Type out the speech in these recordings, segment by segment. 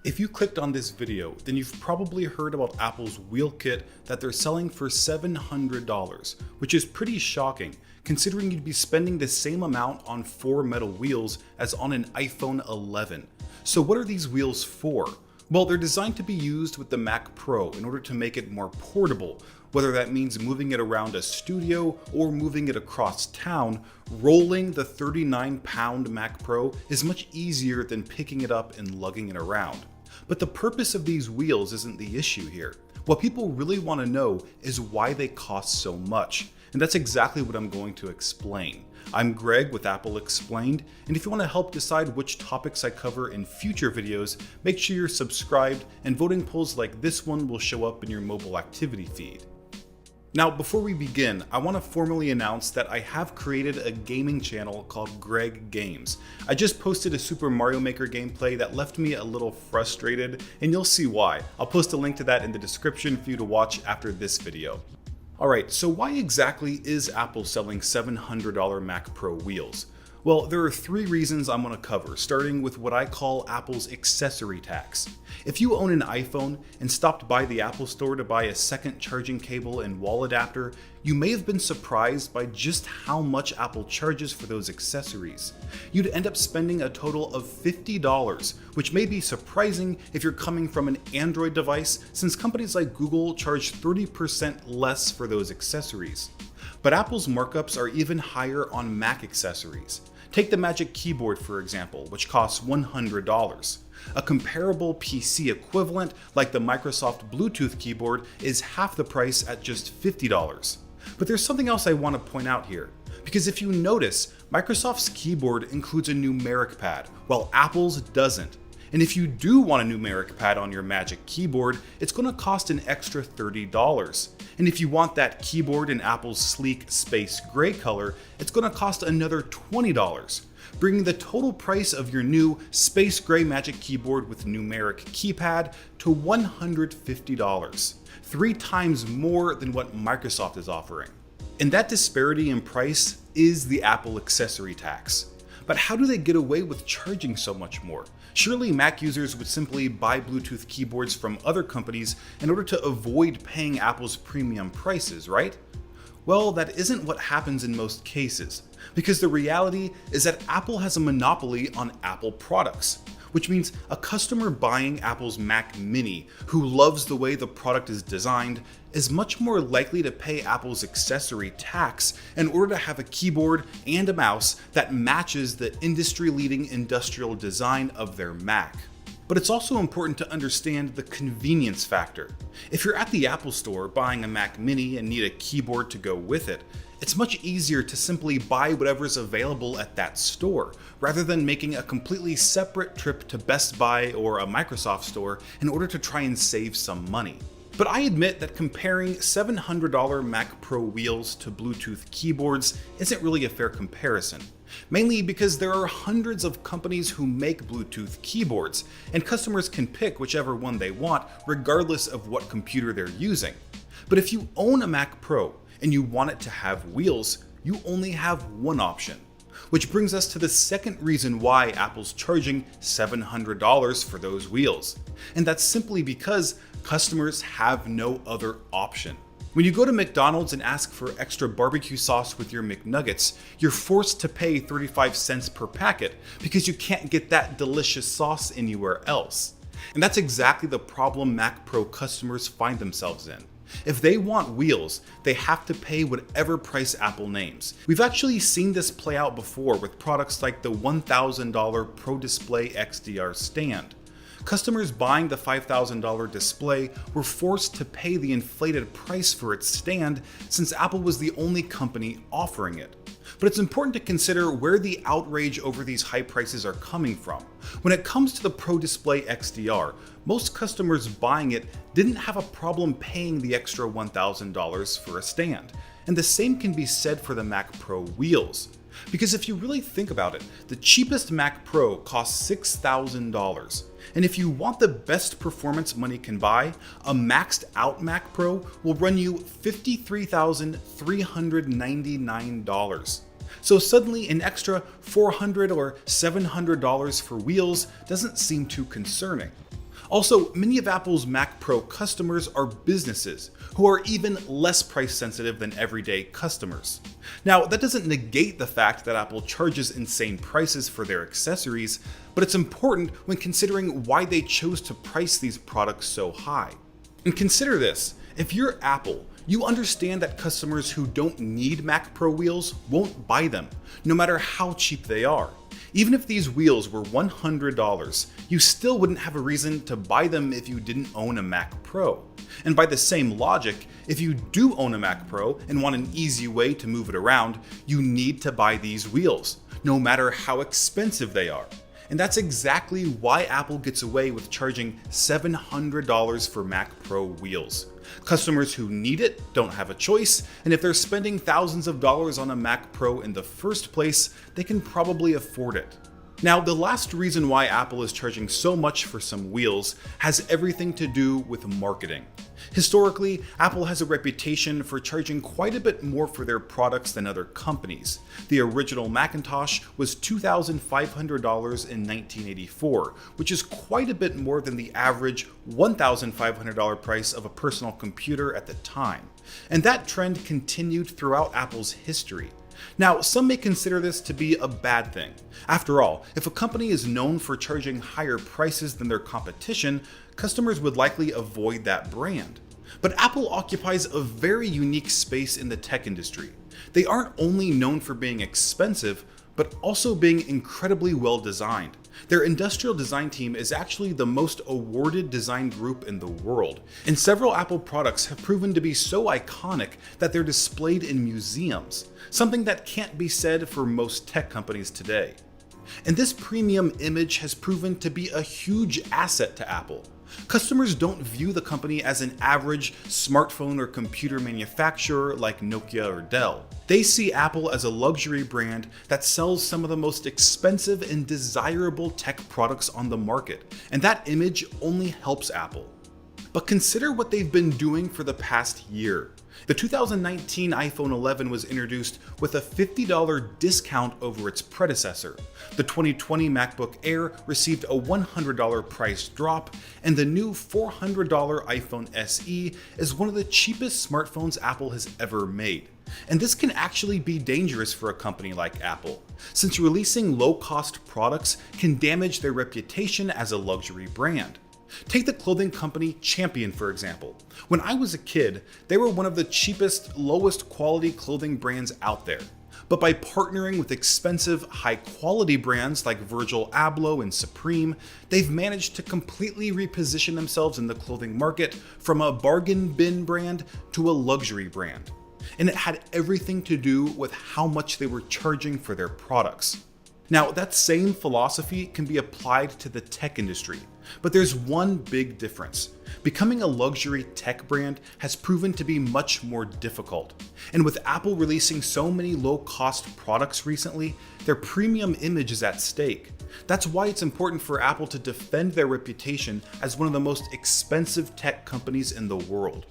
If you clicked on this video, then you've probably heard about Apple's wheel kit that they're selling for $700, which is pretty shocking considering you'd be spending the same amount on 4 metal wheels as on an iPhone 11. So what are these wheels for? Well, they're designed to be used with the Mac Pro in order to make it more portable, whether that means moving it around a studio or moving it across town. Rolling the 39-pound Mac Pro is much easier than picking it up and lugging it around. But the purpose of these wheels isn't the issue here. What people really want to know is why they cost so much, and that's exactly what I'm going to explain. I'm Greg with Apple Explained, and if you want to help decide which topics I cover in future videos, make sure you're subscribed, and voting polls like this one will show up in your mobile activity feed. Now, before we begin, I want to formally announce that I have created a gaming channel called Greg Games. I just posted a Super Mario Maker gameplay that left me a little frustrated, and you'll see why. I'll post a link to that in the description for you to watch after this video. Alright, so why exactly is Apple selling $700 Mac Pro wheels? Well, there are 3 reasons I'm going to cover, starting with what I call Apple's accessory tax. If you own an iPhone and stopped by the Apple Store to buy a second charging cable and wall adapter, you may have been surprised by just how much Apple charges for those accessories. You'd end up spending a total of $50, which may be surprising if you're coming from an Android device, since companies like Google charge 30% less for those accessories. But Apple's markups are even higher on Mac accessories. Take the Magic Keyboard for example, which costs $100. A comparable PC equivalent, like the Microsoft Bluetooth keyboard, is half the price at just $50. But there's something else I want to point out here. Because if you notice, Microsoft's keyboard includes a numeric pad, while Apple's doesn't. And if you do want a numeric pad on your Magic Keyboard, it's going to cost an extra $30. And if you want that keyboard in Apple's sleek space gray color, it's going to cost another $20, bringing the total price of your new space gray Magic Keyboard with numeric keypad to $150, 3 times more than what Microsoft is offering. And that disparity in price is the Apple accessory tax. But how do they get away with charging so much more? Surely Mac users would simply buy Bluetooth keyboards from other companies in order to avoid paying Apple's premium prices, right? Well, that isn't what happens in most cases, because the reality is that Apple has a monopoly on Apple products, which means a customer buying Apple's Mac Mini who loves the way the product is designed is much more likely to pay Apple's accessory tax in order to have a keyboard and a mouse that matches the industry-leading industrial design of their Mac. But it's also important to understand the convenience factor. If you're at the Apple Store buying a Mac Mini and need a keyboard to go with it, it's much easier to simply buy whatever's available at that store, rather than making a completely separate trip to Best Buy or a Microsoft store in order to try and save some money. But I admit that comparing $700 Mac Pro wheels to Bluetooth keyboards isn't really a fair comparison. Mainly because there are hundreds of companies who make Bluetooth keyboards, and customers can pick whichever one they want regardless of what computer they're using. But if you own a Mac Pro and you want it to have wheels, you only have one option. Which brings us to the second reason why Apple's charging $700 for those wheels. And that's simply because customers have no other option. When you go to McDonald's and ask for extra barbecue sauce with your McNuggets, you're forced to pay 35 cents per packet because you can't get that delicious sauce anywhere else. And that's exactly the problem Mac Pro customers find themselves in. If they want wheels, they have to pay whatever price Apple names. We've actually seen this play out before with products like the $1,000 Pro Display XDR stand. Customers buying the $5,000 display were forced to pay the inflated price for its stand since Apple was the only company offering it. But it's important to consider where the outrage over these high prices are coming from. When it comes to the Pro Display XDR, most customers buying it didn't have a problem paying the extra $1,000 for a stand. And the same can be said for the Mac Pro wheels. Because if you really think about it, the cheapest Mac Pro costs $6,000. And if you want the best performance money can buy, a maxed out Mac Pro will run you $53,399. So suddenly an extra $400 or $700 for wheels doesn't seem too concerning. Also, many of Apple's Mac Pro customers are businesses who are even less price sensitive than everyday customers. Now, that doesn't negate the fact that Apple charges insane prices for their accessories, but it's important when considering why they chose to price these products so high. And consider this, if you're Apple, you understand that customers who don't need Mac Pro wheels won't buy them, no matter how cheap they are. Even if these wheels were $100, you still wouldn't have a reason to buy them if you didn't own a Mac Pro. And by the same logic, if you do own a Mac Pro and want an easy way to move it around, you need to buy these wheels, no matter how expensive they are. And that's exactly why Apple gets away with charging $700 for Mac Pro wheels. Customers who need it don't have a choice, and if they're spending thousands of dollars on a Mac Pro in the first place, they can probably afford it. Now, the last reason why Apple is charging so much for some wheels has everything to do with marketing. Historically, Apple has a reputation for charging quite a bit more for their products than other companies. The original Macintosh was $2,500 in 1984, which is quite a bit more than the average $1,500 price of a personal computer at the time. And that trend continued throughout Apple's history. Now, some may consider this to be a bad thing. After all, if a company is known for charging higher prices than their competition, customers would likely avoid that brand. But Apple occupies a very unique space in the tech industry. They aren't only known for being expensive, but also being incredibly well designed. Their industrial design team is actually the most awarded design group in the world, and several Apple products have proven to be so iconic that they're displayed in museums, something that can't be said for most tech companies today. And this premium image has proven to be a huge asset to Apple. Customers don't view the company as an average smartphone or computer manufacturer like Nokia or Dell. They see Apple as a luxury brand that sells some of the most expensive and desirable tech products on the market, and that image only helps Apple. But consider what they've been doing for the past year. The 2019 iPhone 11 was introduced with a $50 discount over its predecessor. The 2020 MacBook Air received a $100 price drop, and the new $400 iPhone SE is one of the cheapest smartphones Apple has ever made. And this can actually be dangerous for a company like Apple, since releasing low-cost products can damage their reputation as a luxury brand. Take the clothing company Champion, for example. When I was a kid, they were one of the cheapest, lowest quality clothing brands out there. But by partnering with expensive, high-quality brands like Virgil Abloh and Supreme, they've managed to completely reposition themselves in the clothing market from a bargain bin brand to a luxury brand. And it had everything to do with how much they were charging for their products. Now, that same philosophy can be applied to the tech industry, but there's one big difference. Becoming a luxury tech brand has proven to be much more difficult. And with Apple releasing so many low-cost products recently, their premium image is at stake. That's why it's important for Apple to defend their reputation as one of the most expensive tech companies in the world.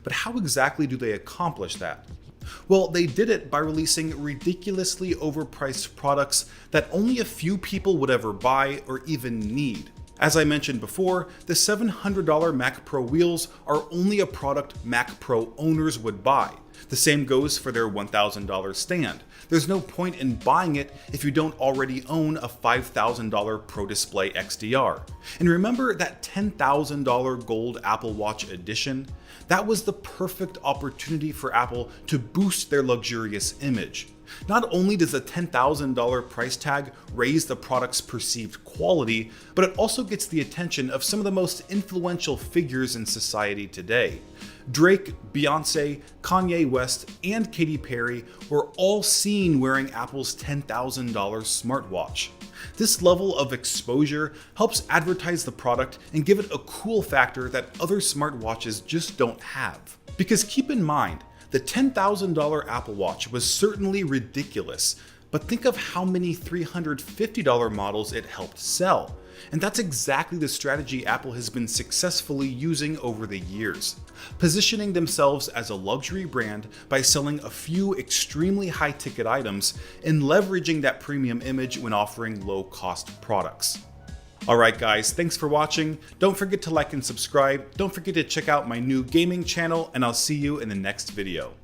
But how exactly do they accomplish that? Well, they did it by releasing ridiculously overpriced products that only a few people would ever buy or even need. As I mentioned before, the $700 Mac Pro wheels are only a product Mac Pro owners would buy. The same goes for their $1,000 stand. There's no point in buying it if you don't already own a $5,000 Pro Display XDR. And remember that $10,000 gold Apple Watch edition? That was the perfect opportunity for Apple to boost their luxurious image. Not only does the $10,000 price tag raise the product's perceived quality, but it also gets the attention of some of the most influential figures in society today. Drake, Beyonce, Kanye West, and Katy Perry were all seen wearing Apple's $10,000 smartwatch. This level of exposure helps advertise the product and give it a cool factor that other smartwatches just don't have. Because keep in mind, the $10,000 Apple Watch was certainly ridiculous, but think of how many $350 models it helped sell. And that's exactly the strategy Apple has been successfully using over the years, positioning themselves as a luxury brand by selling a few extremely high-ticket items and leveraging that premium image when offering low-cost products. Alright guys, thanks for watching. Don't forget to like and subscribe. Don't forget to check out my new gaming channel, and I'll see you in the next video.